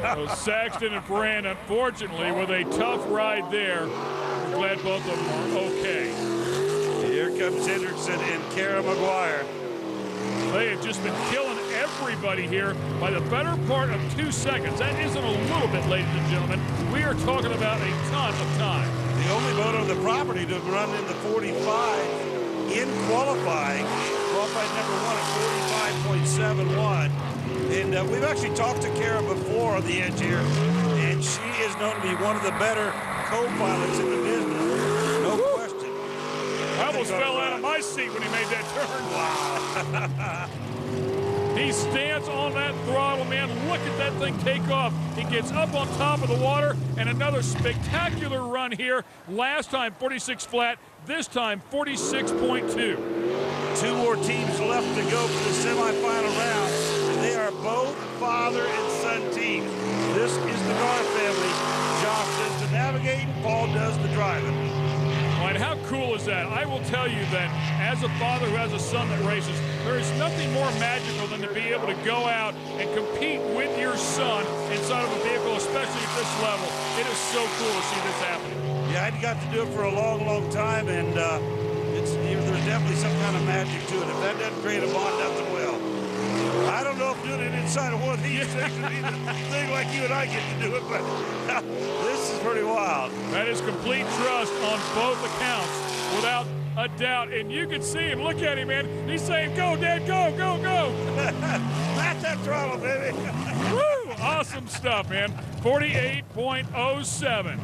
So Saxton and Brand, unfortunately, with a tough ride there. We're glad both of them are okay. Here comes Hendrickson and Kara McGuire. They have just been killing everybody here by the better part of 2 seconds. That isn't a little bit, ladies and gentlemen. We are talking about a ton of time. The only boat on the property to run in the 45 in qualifying. Qualified number 1 at 45.71. And we've actually talked to Kara before on the edge here, and she is known to be one of the better co-pilots in the business. No question. I almost fell out of my seat when he made that turn. Wow. He stands on that throttle, man. Look at that thing take off. He gets up on top of the water, and another spectacular run here. Last time 46 flat, this time 46.2. 2 more teams left to go for the semifinal round. They are both father and son teams. This is the Gar family. Josh does the navigating, Paul does the driving. And how cool is that? I will tell you that as a father who has a son that races, there is nothing more magical than to be able to go out and compete with your son inside of a vehicle, especially at this level. It is so cool to see this happening. Yeah, I got to do it for a long, long time, and there's definitely some kind of magic to it. If that doesn't create a bond, nothing will. I don't know if doing it inside of one of these things would be the thing like you and I get to do it, but this is pretty wild. That is complete trust on both accounts, without a doubt. And you can see him. Look at him, man. He's saying, go, Dad, go, go, go. That's that throttle, baby. Woo! Awesome stuff, man. 48.07.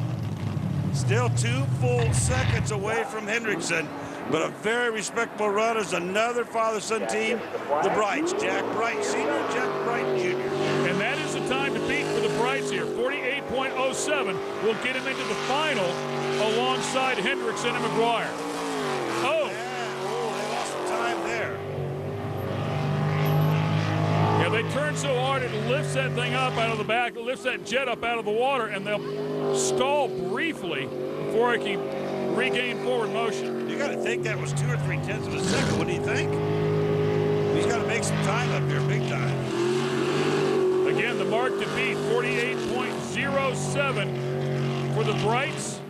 Still 2 full seconds away from Hendrickson. But a very respectable run is another father-son team, the Brights. Jack Bright Sr., Jack Bright Jr. And that is the time to beat for the Brights here. 48.07 will get him into the final alongside Hendrickson and McGuire. Oh! Yeah, they lost some time there. Yeah, they turn so hard it lifts that thing up out of the back, it lifts that jet up out of the water, and they'll stall briefly before it can regain forward motion. You got to think that was 2 or 3 tenths of a second. What do you think? He's got to make some time up here, big time. Again, the mark to beat, 48.07 for the Brights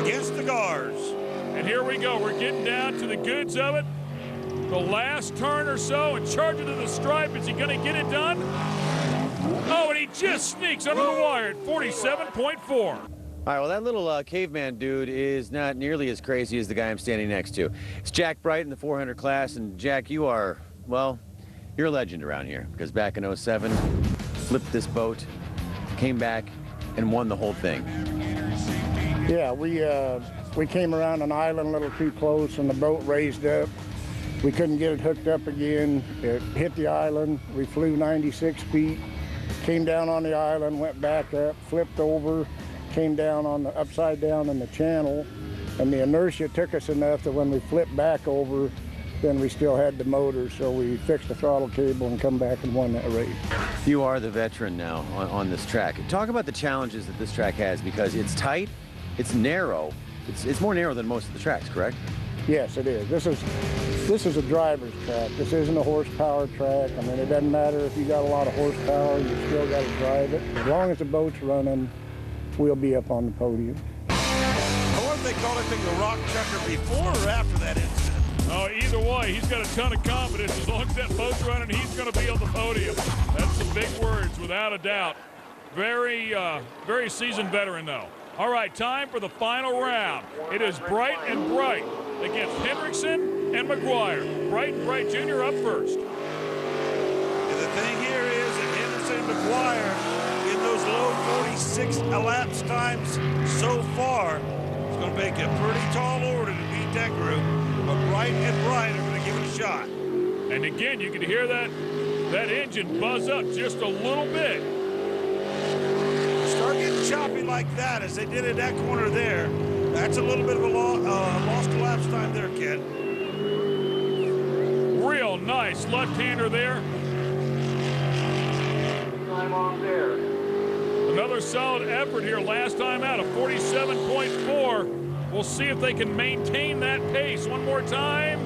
against the Gars. And here we go. We're getting down to the goods of it. The last turn or so, and charge it to the stripe. Is he going to get it done? Oh, and he just sneaks under the wire at 47.4. All right, well, that little caveman dude is not nearly as crazy as the guy I'm standing next to. It's Jack Bright in the 400 class, and Jack, you are, well, you're a legend around here, because back in '07, flipped this boat, came back, and won the whole thing. Yeah, we came around an island a little too close, and the boat raised up. We couldn't get it hooked up again. It hit the island. We flew 96 feet, came down on the island, went back up, flipped over, came down on the upside down in the channel, and the inertia took us enough that when we flipped back over, then we still had the motor, so we fixed the throttle cable and come back and won that race. You are the veteran now on this track. Talk about the challenges that this track has, because it's tight, it's narrow, it's more narrow than most of the tracks, correct? Yes, it is. This is a driver's track. This isn't a horsepower track. I mean, it doesn't matter if you got a lot of horsepower, you still got to drive it. As long as the boat's running, we'll be up on the podium. I wonder if they called that thing the rock chucker before or after that incident. Oh, either way, he's got a ton of confidence. As long as that boat's running, he's going to be on the podium. That's some big words, without a doubt. Very seasoned veteran, though. All right, time for the final round. It is Bright and Bright against Hendrickson and McGuire. Bright and Bright Jr. up first. And the thing here is that Hendrickson and McGuire, in those low 46 elapsed times so far, it's going to make a pretty tall order to beat that group. But Bright and Bright are going to give it a shot. And again, you can hear that engine buzz up just a little bit. Start getting choppy like that, as they did at that corner there. That's a little bit of a lost elapsed time there, Ken. Real nice left-hander there. Time off there. Another solid effort here last time out, a 47.4. We'll see if they can maintain that pace one more time.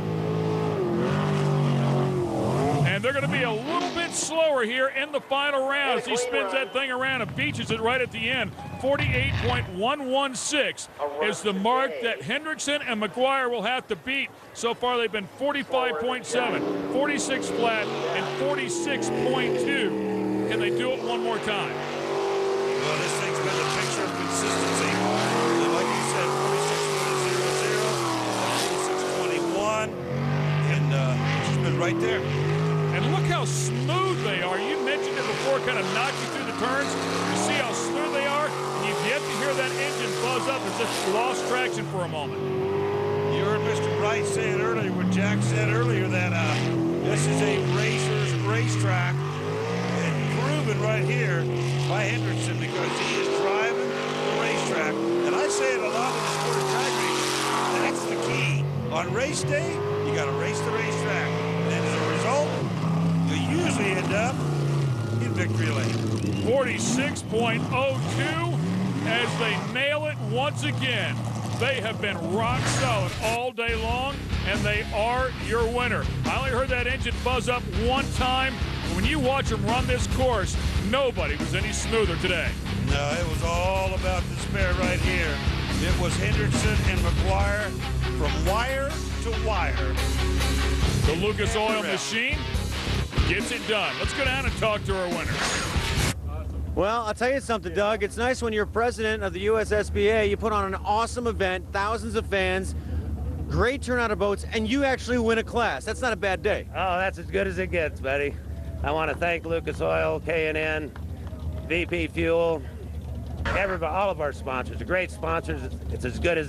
And And they're going to be a little bit slower here in the final round as he spins that thing around and beaches it right at the end. 48.116 is the mark that Hendrickson and McGuire will have to beat. So far they've been 45.7, 46 flat, and 46.2. Can they do it one more time? Well, this thing's been the picture of consistency. Like you said, 46.00, 46.21, and it's been right there. And look how smooth they are. You mentioned it before, kind of knocked you through the turns. You see how smooth they are, and you've yet to hear that engine buzz up as if it lost traction for a moment. You heard Mr. Bright say it earlier, what Jack said earlier, that this is a racer's racetrack, and proven right here by Hendrickson, because he is driving the racetrack. And I say it a lot in the sport of drag racing. That's the key. On race day, you got to race the racetrack. And as a result, you usually end up in victory lane. 46.02 as they nail it once again. They have been rock solid all day long, and they are your winner. I only heard that engine buzz up one time. When you watch them run this course, nobody was any smoother today. No, it was all about this pair right here. It was Hendrickson and McGuire from wire to wire. The Lucas Oil machine gets it done. Let's go down and talk to our winner. Well, I'll tell you something, Doug. It's nice when you're president of the USSBA, you put on an awesome event, thousands of fans, great turnout of boats, and you actually win a class. That's not a bad day. Oh, that's as good as it gets, buddy. I want to thank Lucas Oil, K&N, VP Fuel, everybody, all of our sponsors. The great sponsors. It's as good as it